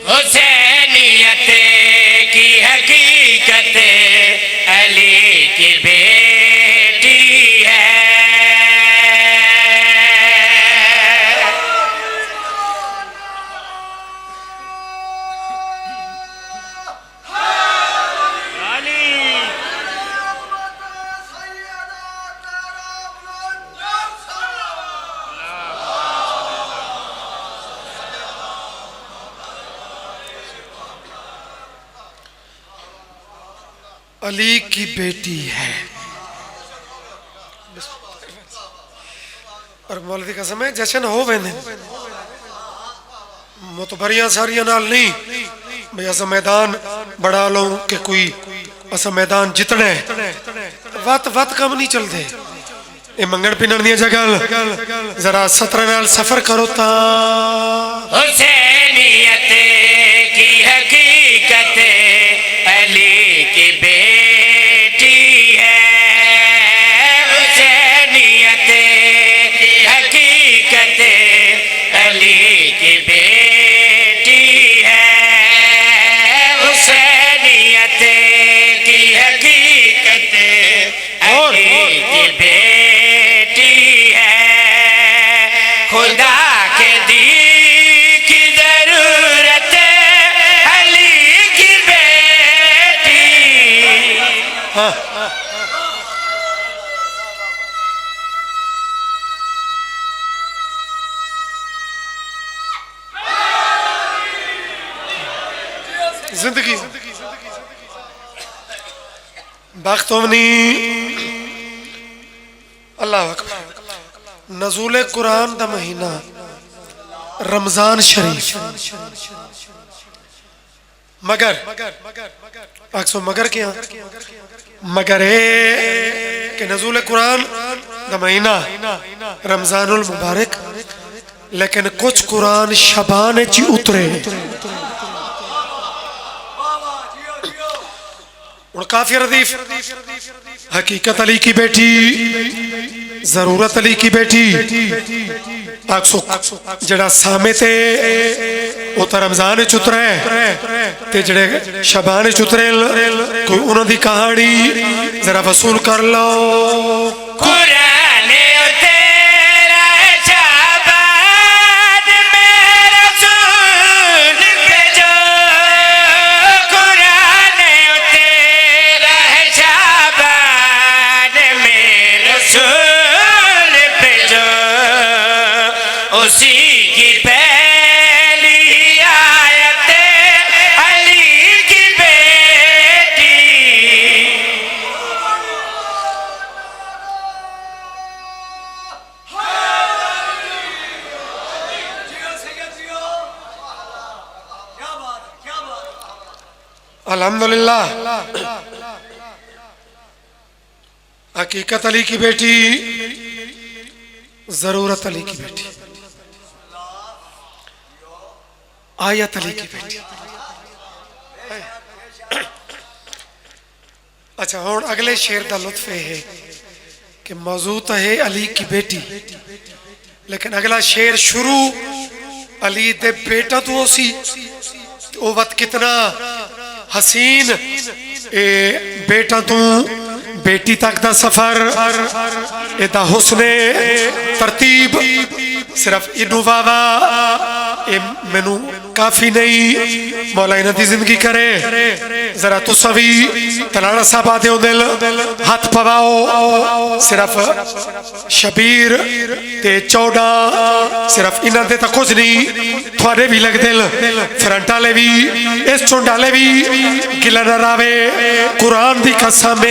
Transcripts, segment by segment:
हुसैनियत की हकीकत अली की बेटी है। अली की बेटी है। और मौलवी कसम है जश्न हो वेंदे मुतबरियां सारियां नाल नहीं भाई असा मैदान बढ़ा लो कि कोई असा मैदान जितने वत वत कम नहीं चलते। ये मंगण पिनण दी जगह जरा 17 नाल सफर करो ता हुसैनियत की हकीकत अली की बेटी है। हुसैनियत की हकीकत अली की बेटी है। हुसैनियत की हकीकत अली की बेटी है। खुदा के दी की जरूरत अली की बेटी। हाँ जिंदगी बख्तोमनी अल्लाह अकबर। नज़ूल कुरान दा महीना रमजान शरीफ मगर अक्सो मगर क्या मगर है कि नज़ूल कुरान दा महीना रमजानुल मुबारक लेकिन कुछ कुरान शबान च उतरे और काफी रदीफ हकीकत अली की बेटी जरूरत अली की बेटी जड़ा सामे ते उतर रमजान च उतरे ते जड़े शबान च उतरे कोई उन्हां दी कहानी जरा वसूल कर लो। उसी की पहली आयत अली की बेटी। अल्हम्दुलिल्लाह हकीकत अली की बेटी जरूरत अली की बेटी आयत अली की बेटी। अच्छा हुण अगले शेर का लुत्फ है कि मौजू तो है अली की बेटी लेकिन अगला शेर शुरू अली दे बेटा तो सी वो वत कितना हसीन ए बेटा तू बेटी तक दा सफर एदा हुस्ने तरतीब सिर्फ इनू वावा मैनू काफी नहीं मौला इन्हां दी जिंदगी करे जरा तुसा भी तलाड़ा साहब आदे दिल हाथ पवाओ सिर्फ शबीर ते चौड़ा सिर्फ इन्हां दे तां कुछ नहीं थोड़े भी लग दिल फ्रंट वाले भी इस चुंड वाले भी गिला न रावे कुरान दी कसम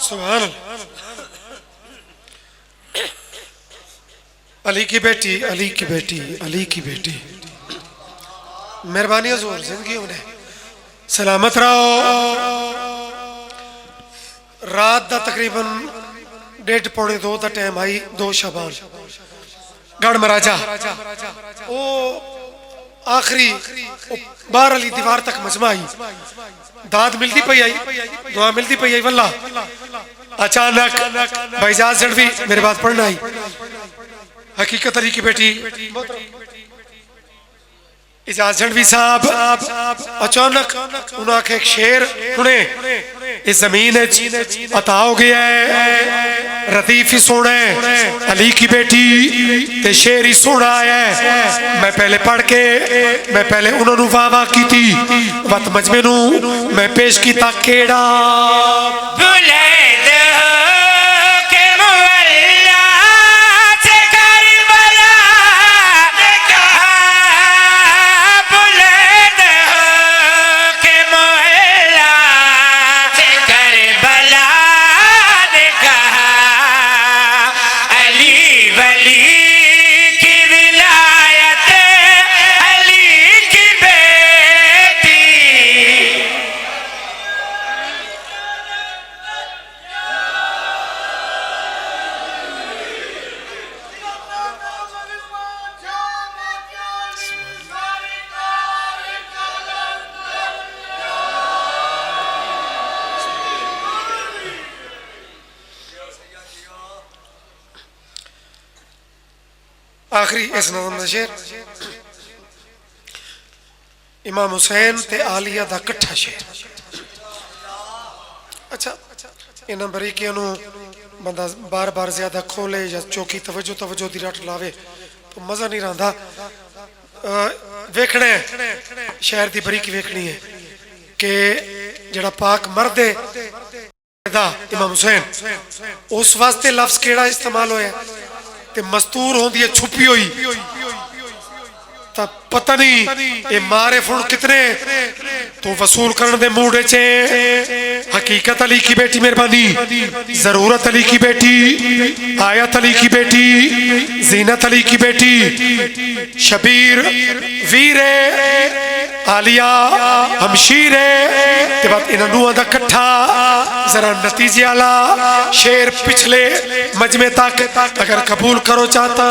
सुभान अल्लाह। अली की बेटी, अली की बेटी, अली की बेटी, मेहरबानी हुजूर जिंदगी उन्हें सलामत रहो। रात दा तकरीबन 1:30 पौने 2 का टाइम आई। 2 शाबान गढ़ महाराजा वो आखिरी बाहर वाली दीवार तक मजमा आई। दाद मिलती पई आई, दुआ मिलती पई आई। वल्ला अचानक भाईजान जड़वी मेरे बात पढ़ना आई। हकीकत अली की बेटी इजाज जड़वी साहब अचानक उन्हें आखे एक शेर सुने इस जमीन अता हो गया है। रतीफ ही सोना है अली की बेटी ते शेर ही सोना है। मैं पहले पढ़ के मैं पहले उन्होंने वाह वाह की थी वत मजमे नू मैं पेश किया केड़ा आखिरी इस नज़म का शेर इमाम हुसैन ते आलिया दा कट्ठा शेर। अच्छा इन्हां बरीकियां नूं बंदा बार बार ज्यादा खोले या चौकी तवज्जो तवज्जो दी रट लावे तो मजा नहीं रहा। वेखना है शहर की बरीकी वेखनी है कि जड़ा पाक मर्द है इमाम हुसैन उस वास्ते लफ्ज केड़ा इस्तेमाल होया ते मस्तूर होंदी है छुपी हुई तब पता नहीं ये मारे फुण कितने तो वसूल करने दे मूड च। हकीकत अली की बेटी मेहरबानी, जरूरत अली की बेटी, आयत अली की बेटी, जीनत अली की बेटी, शबीर वीरे आलिया हमशीर है। बाद इन्हों दा कट्ठा जरा नतीजे आला शेर पिछले मजमे तक अगर कबूल करो चाहता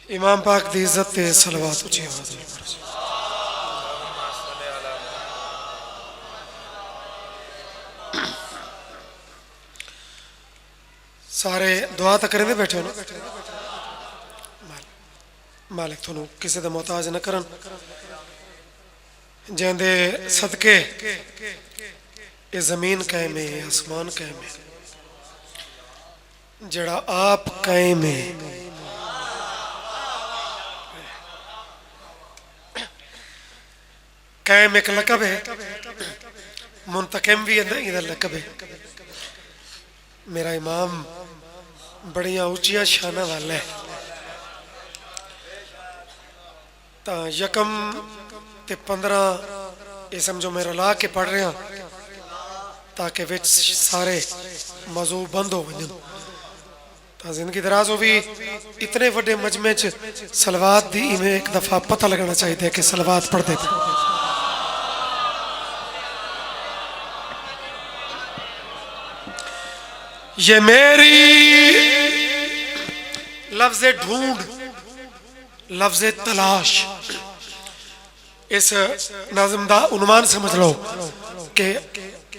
इमाम पाक दी इज्जत ते सलवात उची आवाज़ में पढ़ो। सारे दुआ तो करेंदे बैठे हो ना। मालिक थोनू किसी दा मोहताज न करन जेंदे सदके ये जमीन कायम है आसमान कायम है जड़ा आप कायम है। कायम एक लकब है, मुंतकिम भी इधर लकब है। मेरा इमाम बड़िया ऊंचिया शाना वाला है। तो यकम ते 15 ये समझो मेरा ला के पढ़ रहा ताकि विच सारे मौजू बंद हो वजन। तो जिंदगी दराज हो भी इतने बड़े मजमे च सलवात दी इवें एक दफा पता लगना चाहिए कि सलवात पढ़ते थे। ये मेरी लफ्ज ढूंढ लफ्ज तलाश इस नज़म दा उन्वान समझ लो कि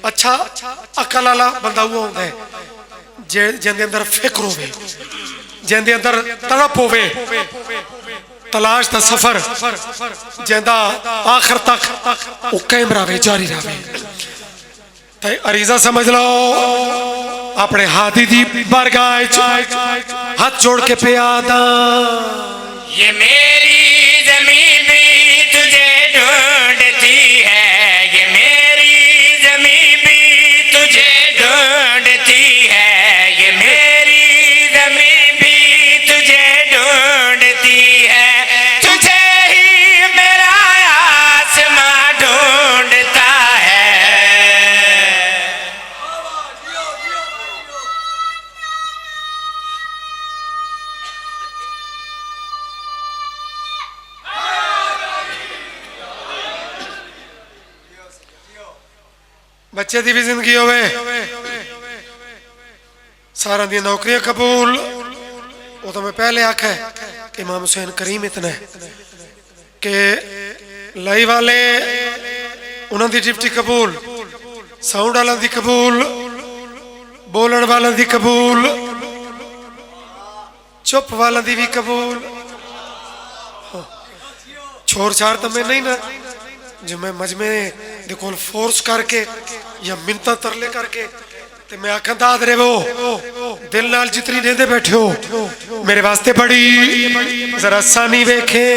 अच्छा अकल वाला बंदा वो होता है जिंदे अंदर फिक्र होवे, जिंदे अंदर तड़प होवे, तलाश दा सफर, जिंदा आखिर तक वो कायम रहे, जारी रहे। तो अरीजा समझ लो, अपने हादी दी बारगाह हाथ जोड़ के प्यादा, ये मेरी ज़मीन भी तुझे ढूंढती है, ये मेरी ज़मीन भी तुझे ढूंढती है, ये मेरी ज़मीन भी तुझे ढूंढती है, तुझे ही मेरा आसमां ढूंढता है। बच्चे की भी जिंदगी होवे, सारा दी नौकरियां कबूल। वो तो मैं पहले आखा है कि इमाम हुसैन करीम इतना है कि लाई वाले उन्होंने दी डिप्टी कबूल, साउंड वाला दी कबूल, बोलन वाला दी कबूल, चुप वाला दी भी कबूल। छोर छार तो मैं नहीं ना जो मैं मजमे दे कोल फोर्स करके या मिन्नतां तरले करके ते मैं आखां दाद रे वो दिल नाल जितनी देंदे बैठे हो मेरे वास्ते बड़ी जरा सानी वेखे।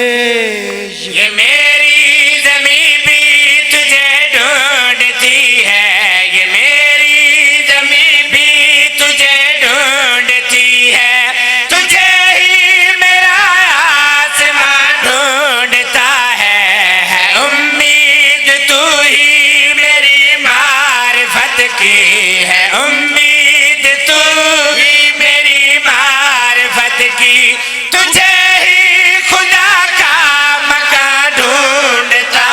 ये मेरी ज़मीन भी तुझे ढूंढती है, ये मेरी ज़मीन भी तुझे ढूंढती है, तुझे ही मेरा आसमां ढूंढता है उम्मीद तू ही मेरी मारिफत की है, उम्मीद तू ही मेरी मारिफत की, तुझे ही खुदा का मकान ढूंढता।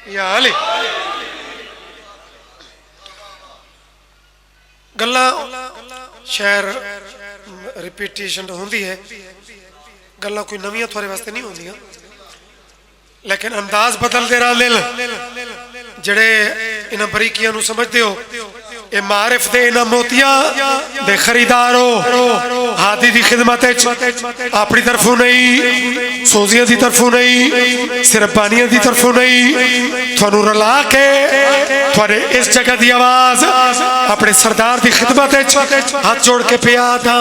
या अली गल्ला शहर रिपीटेशन होंदी है, गल्ला कोई नवियां थोड़े वास्ते नहीं होंदियां, लेकिन अंदाज बदलते रहा दिल जड़े इन्हां बरीकियां नूं समझदे हो, ये मारिफ दे इन्हां मोतियां दे खरीदार हो। हादी दी खिदमत अपनी तरफों नहीं, सोजियां दी तरफों नहीं, सिर्फ बानियां दी तरफों नहीं, थानू रला के थोड़े इस जगह दी आवाज अपने सरदार दी खिदमत हाथ जोड़ के प्यादा।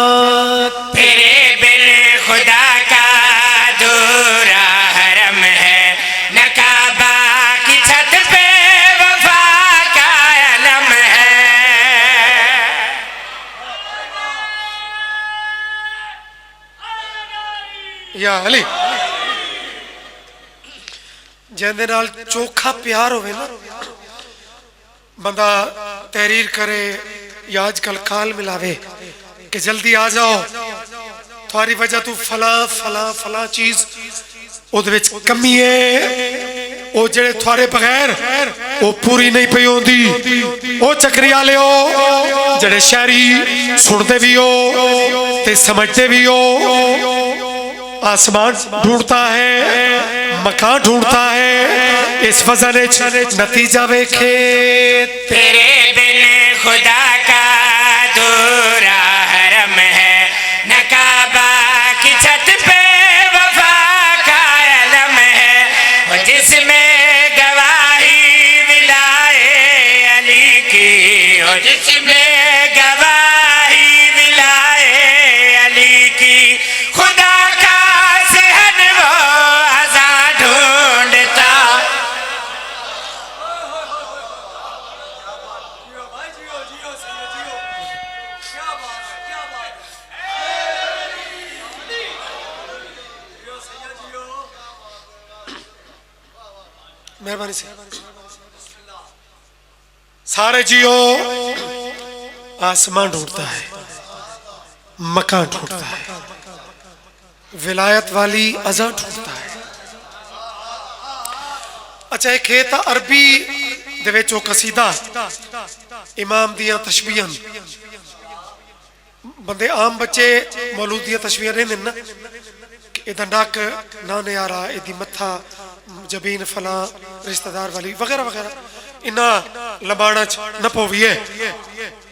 तेरे बिन खुदा का दूरा हरम है, न काबा की छत पे वफा का अलम है। या अली जिंदे नाल चोखा प्यार होवे ना, बंदा तहरीर करे या आजकल काल मिलावे कि जल्दी आ जाओ, तुम्हारी वजह तू फला फला फला चीज उहदे विच कमी है, वो जेड़े थोड़े बगैर वो पूरी नहीं पई होंदी। वो चक्री वाले हो जेड़े शहरी सुनते भी हो ते समझते भी हो, आसमान ढूंढता है, मकान ढूंढता है, इस वजह ने नतीजा वेखे। तेरे बिन खुदा का दूरा हरम है, न काबा की छत पे वफा का अलम है, वो जिसमें गवाही विलाए अली की, वो जिसमें गवाही विलाए अली की, खुदा का सहन वो अज़ा ढूंढता। मेहरबानी से सारे जियो, आसमान ढूंढता है, मकान ढूंढता है, विलायत वाली अज़ा ढूंढता है। अच्छा एक खेत अरबी दे विच ओ कसीदा इमाम दियां तशबीहां, बंदे आम बच्चे मौलूद दियां तशबीहां रहिंदे ना कि इदा नक ना न्यारा, इदी मत्था जबीन फलां रिश्तेदार वाली वगैरह वगैरह इन्ना लबाना च न पवीए,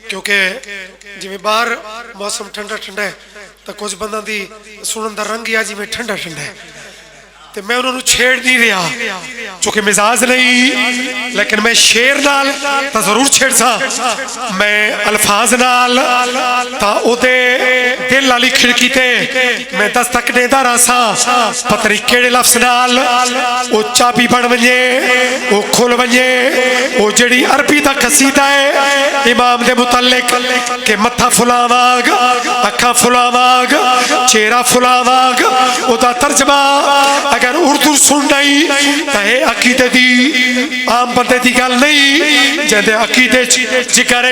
क्योंकि जिमें बाहर मौसम ठंडा ठंडा है तो कुछ बंदा दी सुनन दा रंग आ जिमें ठंडा ठंडा है, तो मैं उन्होंने छेड़ नहीं रहा चूंकि मिजाज नहीं, लेकिन मैं शेर नाल तो जरूर छेड़ सा, मैं अल्फाज नाल ता ओदे दिल वाली खिड़की ते मैं दस्तक देता रहा सा, पता नहीं केड़े लफ्ज नाल वो चाबी बन वजे, वो खुल वजे, वो जड़ी अरबी दा कसीदा है इमाम दे मुतल्लिक के मत्था फुलावाग, अखा फुलावाग, चेहरा फुलावाग, ओदा तर्जमा अगर उर्दू सुनना ही तो है अकीदे दी आम बंदे दी गल नहीं, जदे अकीदे जिगर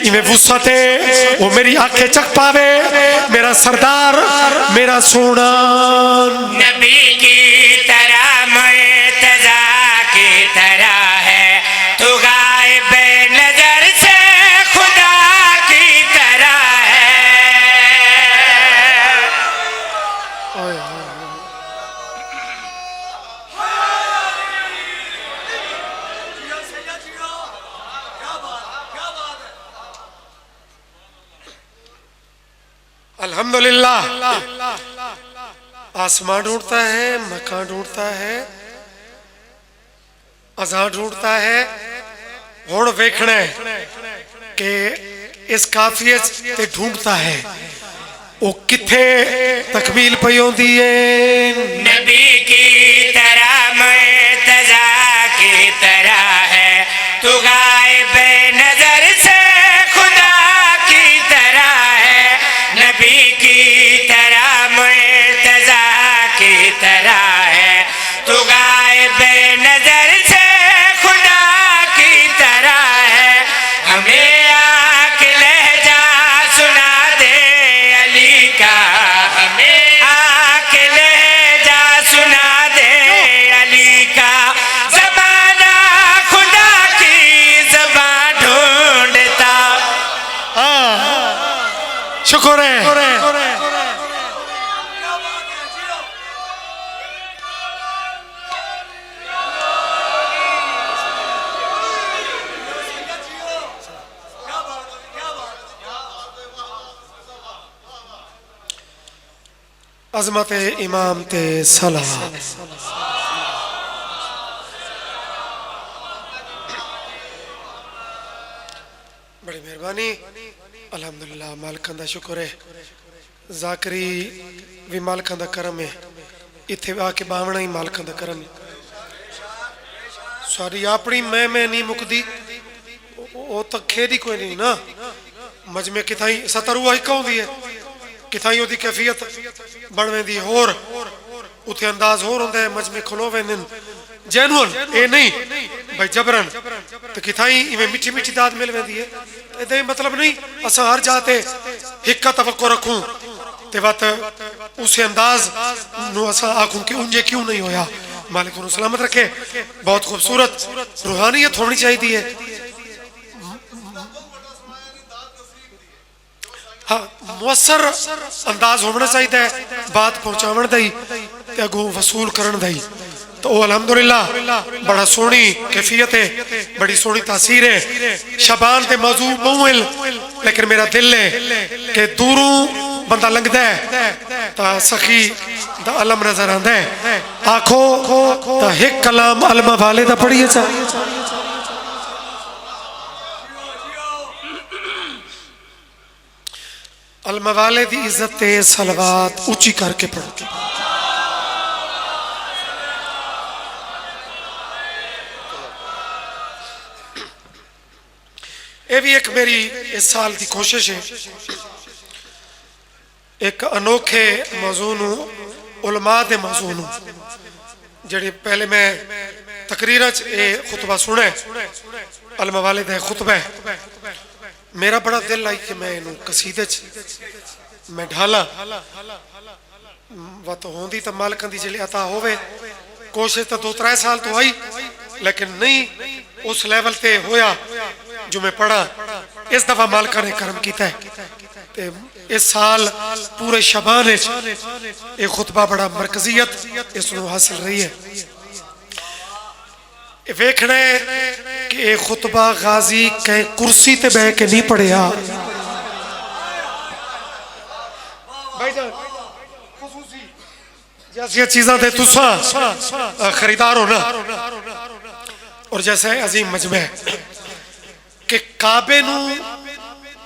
इवें वुसअत है वो मेरी आंखें चक पावे, मेरा सरदार मेरा सोना नबी की तरह मुर्तज़ा की तरह है, तू गायब नजर से खुदा की तरह है। अल्हम्दुलिल्लाह, आसमां ढूंढता है, मकान ढूंढता है, अज़ां ढूंढता है, हुण वेखना है कि इस काफिये ते ढूंढता है वो किथे तकमील पई होंदी है। नबी की तरह मुर्तज़ा की तरह है, तू गायब नजर से खुदा की तरह है, नबी की तरह मुर्तज़ा की तरह है, तू गायब नजर से खुदा की तरह है। हमें आके लहजा सुना दे अली का, हमें आके लहजा सुना दे अली का, ज़बाना खुदा की ज़बान ढूंढता। हाँ, शुक्र है। अजमत इमाम ते सलाम। बड़ी मेहरबानी, अल्हम्दुलिल्लाह, मालकां दा शुक्र है, जाकरी भी मालकां दा करम है, इत्थे आके बावना ही मालकां दा करम है। सारी अपनी मैं नहीं मुकदी, वो तो खेदी कोई नहीं ना, मजमे किथाई सतरुआ हिक होंदी है, किथाई ओदी कैफियत बन वेंदी होर, उथे अंदाज होर होंदा है, मजमे खलो वेंदे जेनुअल ए नहीं भाई जबरन, तो किथाई इवें मिठी मिठी दाद मिल वेंदी है। इदा ही मतलब नहीं असा हर जाते हिक्का तवक्को रखूं ते वत उस अंदाज नु असा आखूं कि उंजे क्यों नहीं होया। मालिक उन्हें सलामत रखे। बहुत खूबसूरत रूहानियत होनी चाहिए है। हाँ, मुअस्सर अंदाज होना चाहिए है बात पहुंचावन दा ही ते अगों वसूल करन दा ही। तो अल्हम्दुलिल्लाह बड़ा सोहनी कैफियत है, बड़ी सोहनी तासीर है। शबान ते मौजू मुमिल, लेकिन मेरा दिल है कि दूरों बंदा लंघदा है ता सखी दा अलम नजर आंदा है। आखो ता एक कलाम अलमा वाले दा पढ़िए चा। अलमा वाले दी इज्जत ते सलवात ऊंची करके पढ़ो। ये भी एक मेरी इस साल की कोशिश है, एक अनोखे मौजू उलमा दे मौजू जेड़े पहले मैं तकरीर खुतबा सुने अलमा वाले दे खुतबा, मेरा बड़ा दिल आई कि मैं इनू कसीदे मैं ढाला वत होंदी तो मालकां दी जिले अता होवे। कोशिश तो 2-3 साल तो आई, लेकिन नहीं उस लेवल ते होया जो मैं पढ़ा। इस दफा मालका ने करम किया है ते इस साल पूरे शबान ये खुतबा बड़ा मरकजियत इसनों हासिल रही है। वेखना कि ये खुतबा गाजी कहीं कुर्सी ते बह के नहीं पढ़िया, जैसी चीज़ा दे तुसा खरीदार हो ना, और जैसे अजीम मजमे कि काबे नू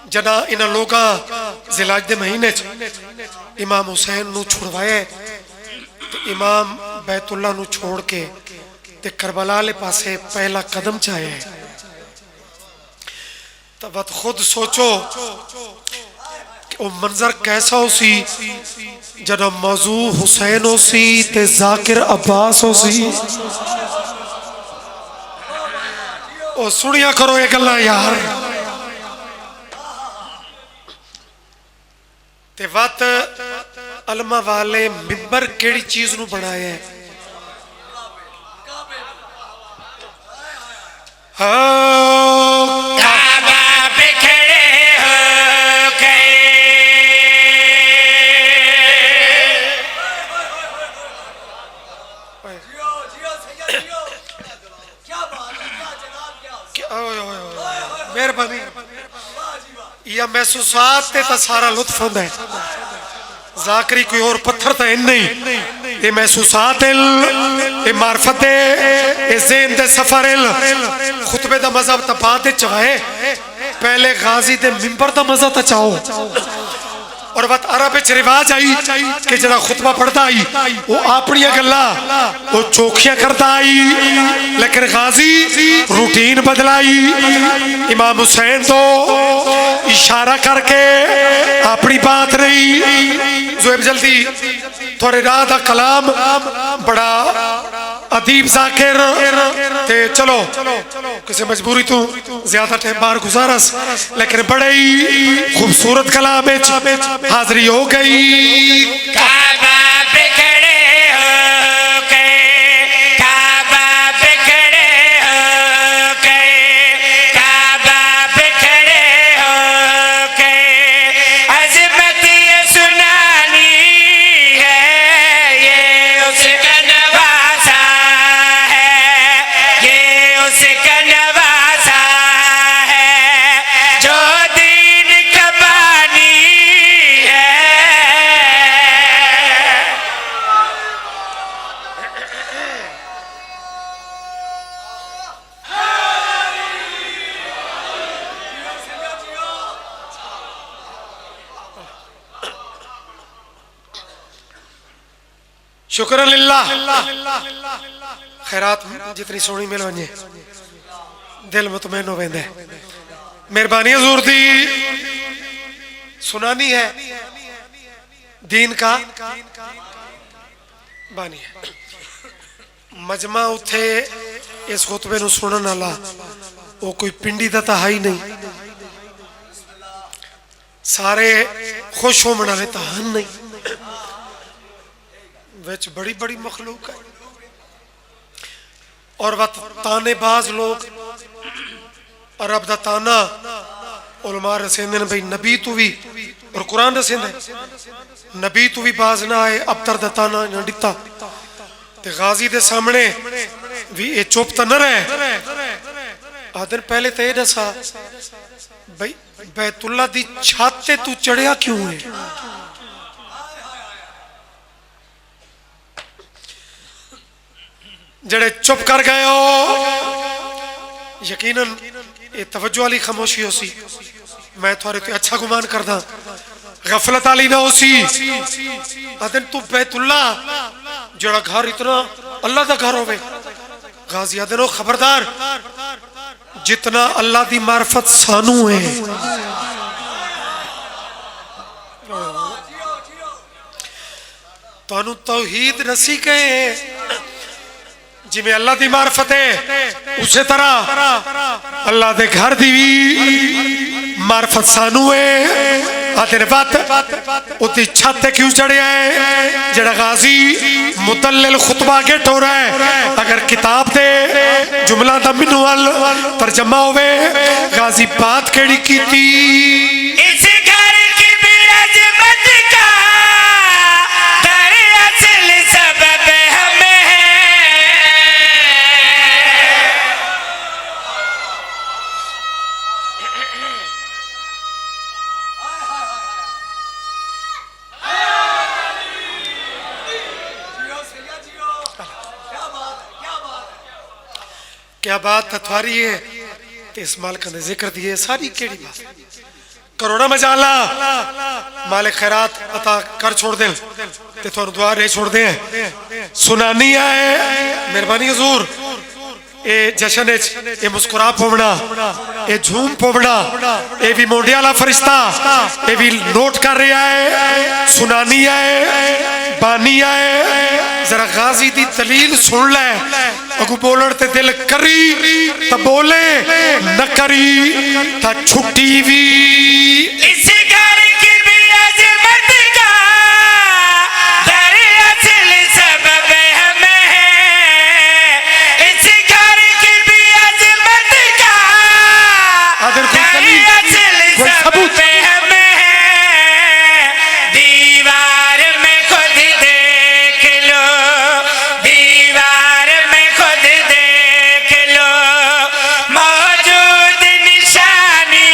जना इन्हां लोगां जिलाज दे महीने च इमाम हुसैन नू छुड़वाए, तो इमाम बैतुल्ला नू छोड़ के ते करबला ले पासे पहला कदम चाहे। तब बात खुद सोचो कि वो मंजर कैसा हो सी जब मौजू हुसैन हो सी ते जाकिर अब्बास हो सी। ओ सुनिया करो ये गल्लां यार। ते वत अलमा वाले मिंबर केड़ी चीज नू बनाया है? हाँ काबा पे खड़े हो गए, मेहरबानी या महसूसात ते ता सारा लुत्फ होंदा है। जाकरी कोई और पत्थर तो है नहीं, ये महसूसात ये मार्फत ये ज़हन दे सफर खुतबे दा मज़ा तो बाद चवाए, पहले गाजी दे मिंबर दा मज़ा तो चाहो। और बात अरब विच रिवाज आई कि जरा खुतबा पढ़ता आई वो अपनी गल्ला वो चौखियां करता आई, लेकिन गाजी रूटीन बदलाई। इमाम हुसैन तो इशारा करके अपनी बात नहीं जो जल्दी थोड़े राह दा कलाम बड़ा अदीब जाकिर ते चलो किसी मजबूरी तू ज्यादा टाइम बाहर गुजारस, लेकिन बड़े ही खूबसूरत कलाम हाजिरी हो गई। काबा पे खड़े हो गए, काबा पे खड़े हो गए, काबा पे खड़े हो गए, अज़मत ये सुनानी है, ये उसका नवासा है, ये उसका नवासा है, जो दीन का बानी है। शुक्र लिल्लाह। खैरात जितनी सोनी मिल वने दिल मुतमैन हो वेंदा है। मेहरबानी हुजूर दी सुनानी है दीन का बानी है। मजमा उथे इस खुतबे नू सुनन वाला वो कोई पिंडी दा तां है ही नहीं, सारे खुश होने वाले तां हन नहीं, विच बड़ी बड़ी मखलूक है। और वत तानेबाज लोग अरब दा ताना उलमा रसेंदे भाई नबी तू भी और कुरान रसेंदे नबी तू भी बाज ना आए अबतर दा ताना न दिता ते गाजी दे सामने भी ये चुप तो न रहे। आदन पहले तो ये दसा भाई बैतुल्ला दी छत ते तू चढ़िया क्यों है? जड़े चुप कर गए हो यकीनन ये तवज्जो वाली खामोशी हो सी, मैं थोड़े ते अच्छा गुमान करदा, गफलत वाली ना हो सी। अदन तू बैतुल्ला जड़ा घर इतना अल्लाह दा घर होवे, गाजी अदन ओ खबरदार जितना अल्लाह दी मार्फत सानू है तानू तौहीद नसी कहे जिमें अल्लाह दी मार्फत है, उसे तरह अल्लाह दे घर दी भी मार्फत सानू है। आते बात उती छत क्यों चढ़िया है? जड़ा गाजी मुतल्लिल खुतबा के टो रहा है, अगर किताब दे जुमला दा मिनवल तर्जमा होवे गाजी बात केड़ी कीती? इस घर की बिरज क्या बात थवारी है ते इस मालिक ने जिक्र दिए सारी केड़ी बात करोड़ा मजाला मालिक खैरात अता कर छोड़ दे ते थोड़ा दुआ रे छोड़ दे सुनानी है मेहरबानी हुजूर ए जशन ए मुस्कुरा पवना ए झूम पवना ए भी मोंडे वाला फरिश्ता ए भी नोट कर रहा है सुनानी है बानी है जरा गाजी दी दलील सुन ले अगू बोलण ते दिल करी त बोले न करी त छुट्टी भी इस घर की भी अजमत का दरअसल सबब हमें है इस घर की भी अजमत का आदर कोई दलील दरअसल कोई सबूत सबब हमें है दीवार में खुद देख लो दीवार में खुद देख लो मौजूद निशानी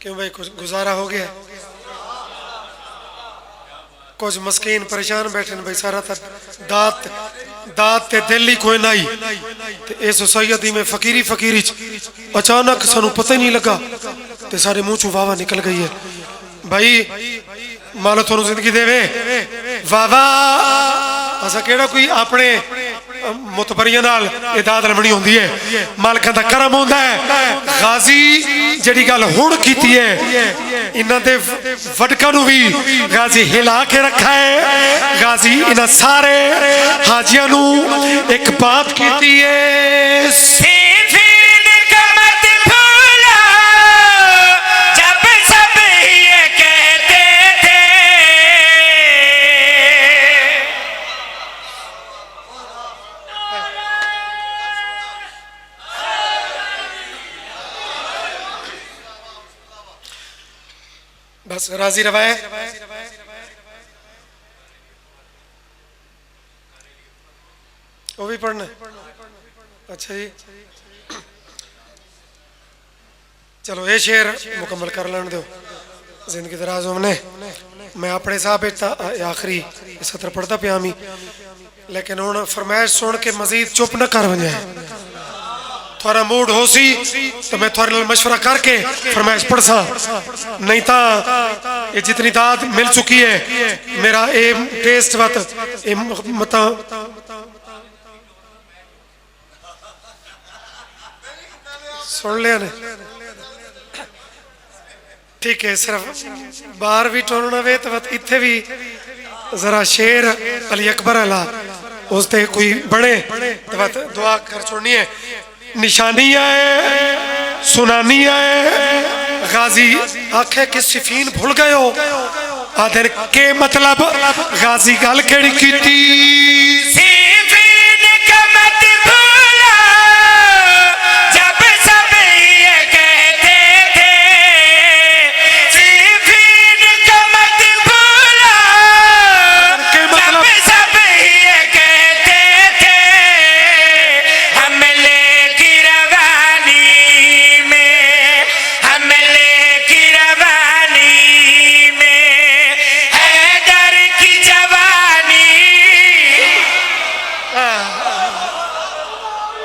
क्यों भाई कुछ गुजारा हो गया कुछ मस्कीन परेशान बैठे भाई सारा तक दात दात ते दिल ही कोई नहीं ते इस सैयदी में फकीरी फकीरी अचानक सानू पता ही नहीं लगा ते सारे मुंह चो वावा निकल गई है भाई मालो थोनू जिंदगी देवे वावा असा केड़ा कोई अपने मुतबरियां नाल इदाद लमनी होंदी है मालिकां दा करम होंदा है गाजी जेड़ी गल हुण कीती है इन्हां दे वडकां नू भी गाजी हिला के रखा है गाजी इन्हां सारे हाजियां नू एक बात कीती है फिर का मत भूलो जब सब ये कहते थे बस राजी रवाए वो भी पढ़ना अच्छा जी चलो ये शेर मुकम्मल कर लेने दो जिंदगी दराज हमने मैं अपने साहब आखिरी सत्र पढ़ता पिया मी लेकिन हुण फरमाइश सुन के मजीद चुप न कर वञे थोड़ा मूड हो सी तो मैं थोड़े मशवरा करके फरमाइश पढ़ सा नहीं तो ये जितनी दाद मिल चुकी है मेरा ए टेस्ट मत सुन लिया ने ठीक है सिर्फ बाहर भी टोलना वे तो इत्थे भी जरा शेर अली अकबर अला उसते कोई बने तो दुआ कर छोड़नी है निशानी है सुनानी है गाजी आखे कि सिफीन भूल गए हो आधर के मतलब गाजी गल केड़ी कीती